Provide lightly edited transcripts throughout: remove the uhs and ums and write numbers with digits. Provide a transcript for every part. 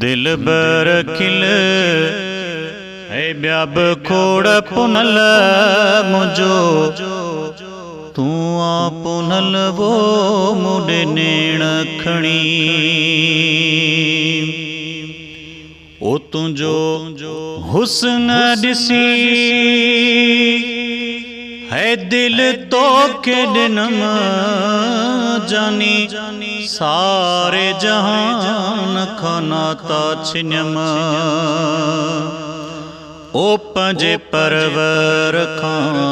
दिल बरखिल है ब्याब खोड़ पुनल मुझो तू आ पुनल वो मुडे नेण खणी ओ तुझो हुस्न दिसी है दिल तो के दिनम जानी सारे जहान खानाता छिन्यम ओ पंजे परवर खां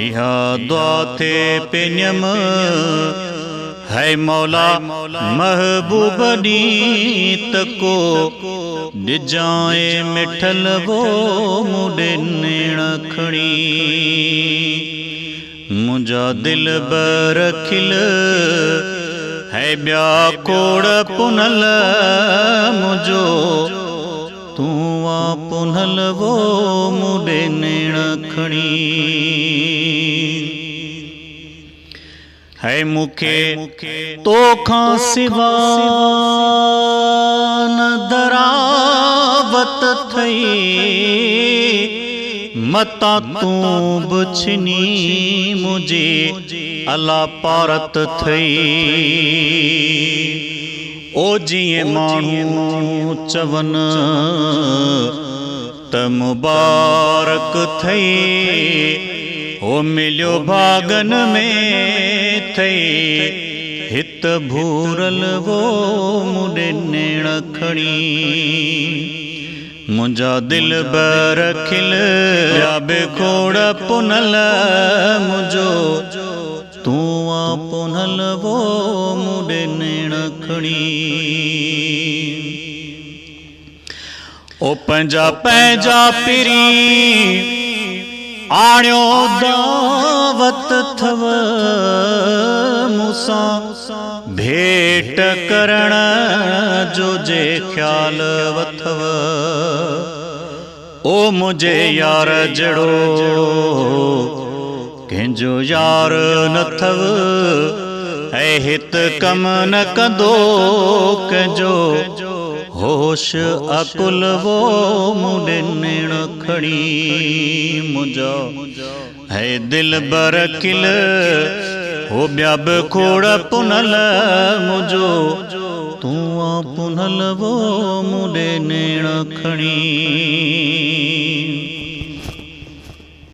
इहा दुआ थे पिन्यम है मौला महबूब नीत को डिजाए मिठल वो मुडे नेण खणी मुझा दिल बरखिल है ब्या कोड़ पुनल मुझो तू आ पुनल वो मुडे नेण खणी है मुखे तो खां सिवा न दरावत थई मता तू बुछनी मुझे अला पारत थई ओ जिए मानू चवन त मुबारक थई ओ मिलियो भागन में थई हित भूरल वो मुडे नेण खणी मुझा दिल बरखिल ब्याब खोड़ पुनल मुझो तू आ पुनल वो मुडे नेण खणी ओ पंजा पंजा पिरी आण्यो दावत थव मूसा भेट करण जो जे ख्याल वथव ओ मुझे यार जड़ो कंहिंजो यार न थव ऐ हित कम न कंदो कंहिंजो होश अकुल वो मुडे नेण खड़ी मुझा है दिल बरकिल हो ब्याब खोड़ पुनल मुझो तू आ पुनल वो मुडे नेण खड़ी।